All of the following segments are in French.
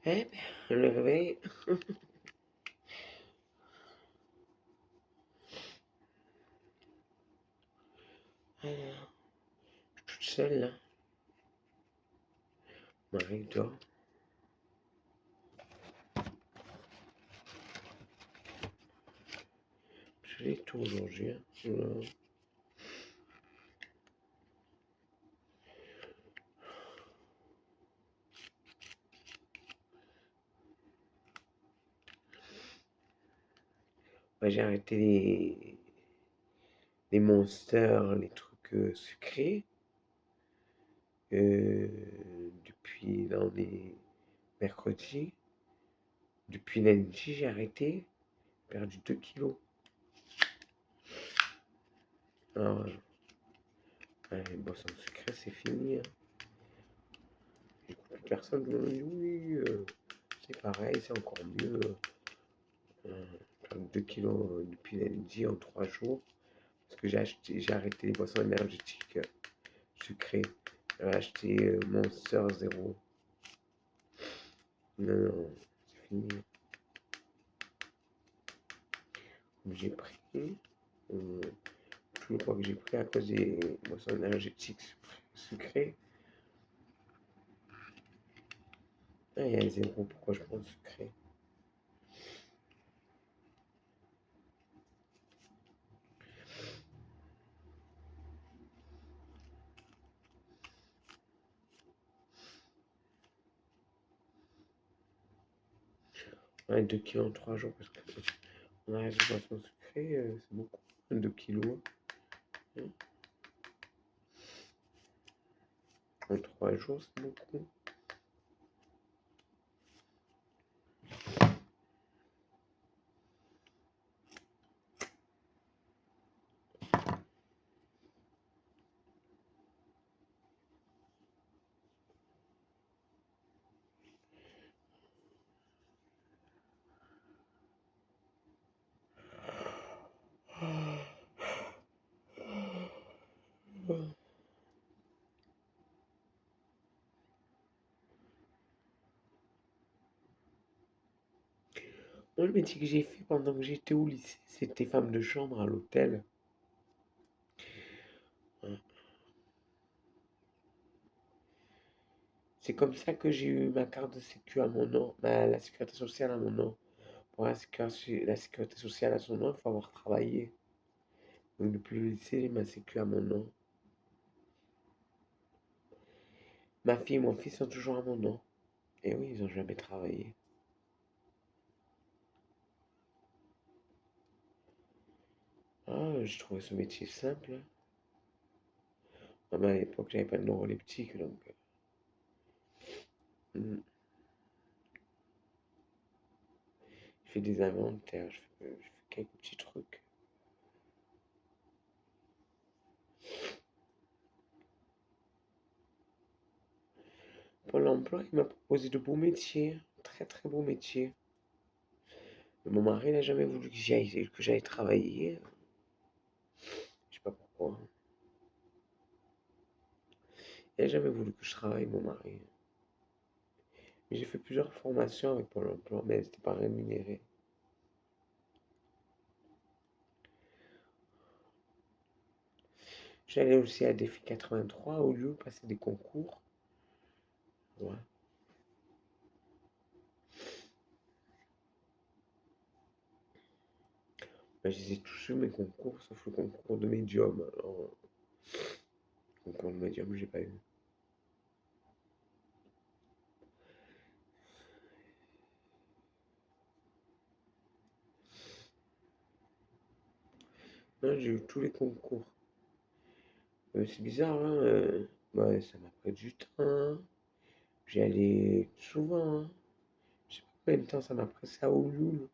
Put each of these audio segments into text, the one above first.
Eh bien, le réveil, alors, toute seule là. Marie, toi, je fais tout aujourd'hui. Hein. Voilà. Bah, j'ai arrêté les monsters, les trucs sucrés. euh, Depuis là, on est mercredi. Depuis lundi, j'ai arrêté. J'ai perdu 2 kilos. Alors, les boissons sucrées, c'est fini. Hein. J'écoute plus personne qui me dit oui, c'est pareil, c'est encore mieux. Perdre 2 kilos depuis lundi en 3 jours. Parce que j'ai arrêté les boissons énergétiques sucrées. J'ai acheté Monster Zéro. Non, non, c'est fini. J'ai pris tout le poids que j'ai pris à cause des boissons énergétiques sucrées. Ah, il y a zéro, pourquoi je prends sucré? Ouais, 2 kilos en 3 jours parce que on arrête les boissons sucrées, c'est beaucoup. 2 kilos hein. En 3 jours, c'est beaucoup. Moi, le métier que j'ai fait pendant que j'étais au lycée, c'était femme de chambre à l'hôtel. Hein. C'est comme ça que j'ai eu ma carte de sécu à mon nom, la sécurité sociale à mon nom. Pour la sécurité sociale à son nom, il faut avoir travaillé. Donc depuis le lycée, j'ai ma sécu à mon nom. Ma fille et mon fils sont toujours à mon nom. Et oui, ils n'ont jamais travaillé. Ah, je trouvais ce métier simple. Hein. Mais à l'époque, j'avais pas de neuroleptique, donc. Je fais des inventaires, je fais quelques petits trucs. Pôle emploi, il m'a proposé de beaux métiers, très très beaux métiers. Mais mon mari n'a jamais voulu que j'aille travailler. Je sais pas pourquoi. Il n'a jamais voulu que je travaille, mon mari. Mais j'ai fait plusieurs formations avec Pôle emploi, mais elles n'étaient pas rémunérées. J'allais aussi à Défi 83 au lieu de passer des concours. Ouais. Ben, je les ai tous eu mes concours, sauf le concours de médium. Alors, le concours de médium, j'ai pas eu. Non, j'ai eu tous les concours. C'est bizarre, hein. Ouais, ça m'a pris du temps. Hein. J'y allais souvent. Hein. Je sais pas combien de temps ça m'a pris ça au Loul.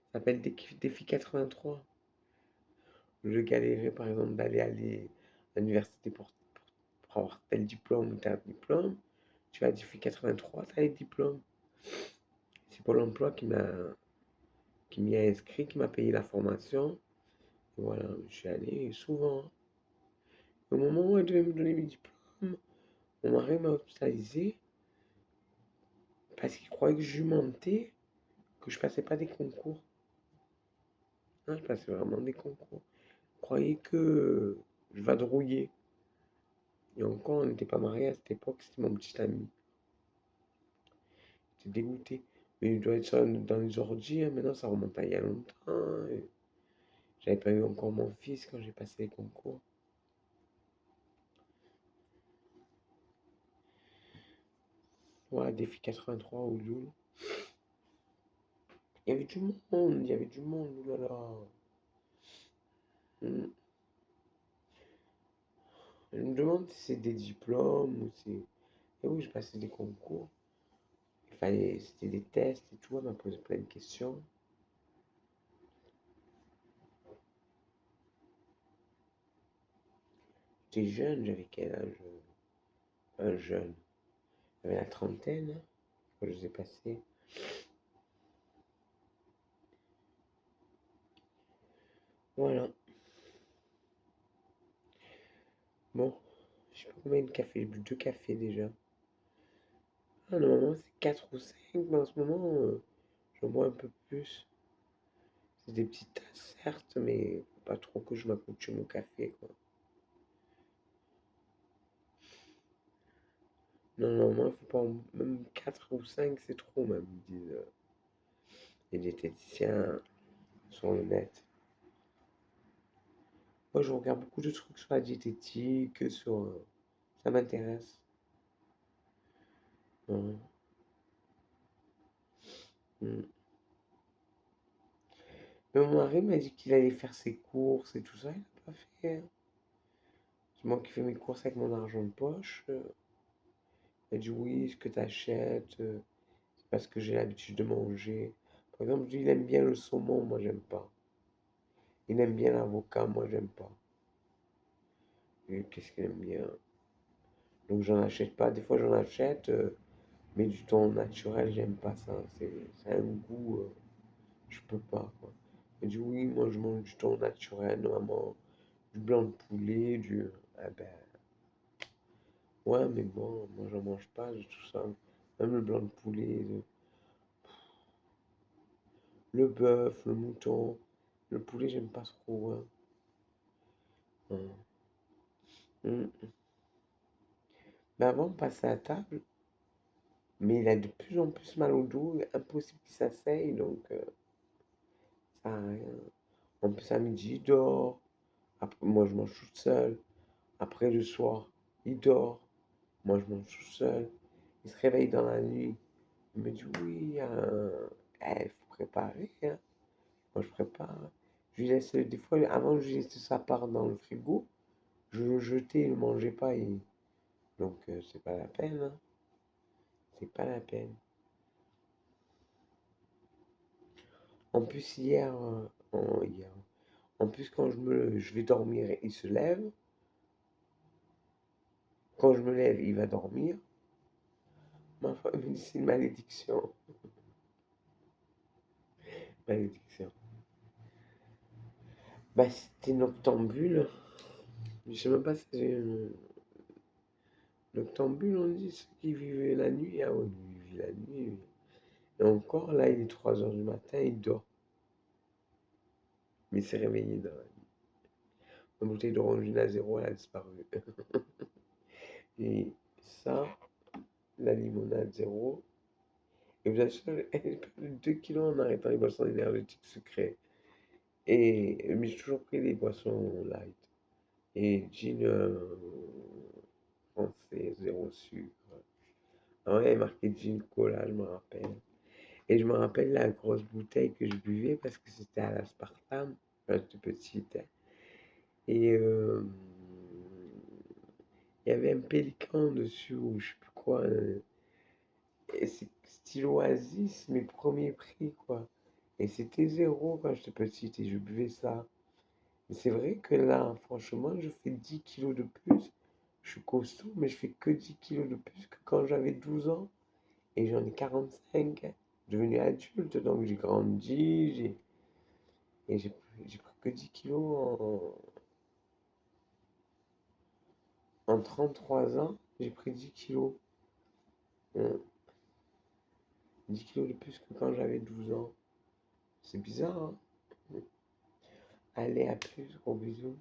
Ça s'appelle Défi 83. Je galérais par exemple aller à l'université pour avoir tel diplôme ou tel diplôme. Tu vas à Défi 83, tu as les diplômes. C'est Pôle emploi qui m'y a inscrit, qui m'a payé la formation. Et voilà, je suis allé souvent. Au moment où elle devait me donner mes diplômes, Mon mari m'a hospitalisé parce qu'il croyait que je mentais, que je passais pas des concours. Non, je passais vraiment des concours. Il croyait que je vadrouillais. Et encore, on n'était pas mariés à cette époque, c'était mon petit ami. J'étais dégoûté. Mais il doit être dans les orgies, hein. Maintenant ça remonte à il y a longtemps, hein. J'avais pas eu encore mon fils quand j'ai passé les concours. Voilà, défi 83 au Lul. Il y avait du monde, il y avait du monde, oulala. Hmm. Je me demande si c'est des diplômes ou c'est. Et oui, je passais des concours. Il fallait, c'était des tests et tout, elle m'a posé plein de questions. J'étais jeune, j'avais quel âge? Un jeune. J'avais la trentaine, hein, quand je les ai passés. Voilà. Bon, je sais pas combien de café, j'ai bu 2 cafés déjà. Ah, normalement c'est 4 ou 5, mais en ce moment, j'en bois un peu plus. C'est des petites tasses, certes, mais faut pas trop que je m'accoutume au café, quoi. Non, normalement, il faut pas même 4 ou 5, c'est trop, même, ils disent les diététiciens sur le net. Moi, je regarde beaucoup de trucs sur la diététique, sur. Ça m'intéresse. Ouais. Mm. Mais mon mari m'a dit qu'il allait faire ses courses et tout ça, il n'a pas fait, hein. C'est moi qui fais mes courses avec mon argent de poche. Il a dit oui, ce que tu achètes, c'est parce que j'ai l'habitude de manger. Par exemple, lui, il aime bien le saumon, moi j'aime pas. Il aime bien l'avocat, moi j'aime pas. Et qu'est-ce qu'il aime bien? Donc j'en achète pas. Des fois j'en achète, mais du thon naturel, j'aime pas ça. C'est un goût, je peux pas, quoi. Il dit oui, moi je mange du thon naturel, normalement, du blanc de poulet, du. Ah ben, ouais, mais bon, moi j'en mange pas de tout ça. Même le blanc de poulet, le bœuf, le mouton, le poulet, j'aime pas trop, hein. Hum, hum. Mais avant, on passait à table, mais il a de plus en plus mal au dos, impossible qu'il s'asseye, donc ça sert à rien. En plus, à midi, il dort. Après, moi, je mange toute seule. Après, le soir, il dort. Moi, je mange tout seul. Il se réveille dans la nuit. Il me dit, oui, il faut préparer, hein. Moi, je prépare. Je lui laisse, des fois, avant, je lui laisse sa part dans le frigo. Je le jetais, il ne mangeait pas. Donc, c'est pas la peine, hein. C'est pas la peine. En plus, en plus, quand je vais dormir, il se lève. Quand je me lève, il va dormir. Ma femme me dit, c'est une malédiction. Malédiction. Bah, c'était noctambule. Je sais même pas si c'est une. Noctambule, on dit, ceux qui vivent la nuit. Ah oui, il vit la nuit. Et encore, là, il est 3 heures du matin, il dort. Mais il s'est réveillé dans la nuit. Ma bouteille d'orangine à zéro, elle a disparu. Et ça, la limonade zéro. Et vous assure, j'ai perdu 2 kilos en arrêtant les boissons énergétiques sucrées. Mais j'ai toujours pris les boissons light. Et gin français, zéro sucre. Ah ouais, il y a marqué gin cola, je me rappelle. Et je me rappelle la grosse bouteille que je buvais parce que c'était à l'aspartame, quand j'étais petite, hein. Et il y avait un pélican dessus, ou je sais plus quoi. Et c'est style Oasis, mes premiers prix, quoi. Et c'était zéro quand j'étais petite et je buvais ça. Mais c'est vrai que là, franchement, je fais 10 kilos de plus. Je suis costaud, mais je fais que 10 kilos de plus que quand j'avais 12 ans. Et j'en ai 45, hein. Devenu adulte, donc j'ai grandi, et j'ai pris que 10 kilos en 33 ans. J'ai pris 10 kilos. 10 kilos de plus que quand j'avais 12 ans. C'est bizarre, hein? Allez, à plus, gros bisous.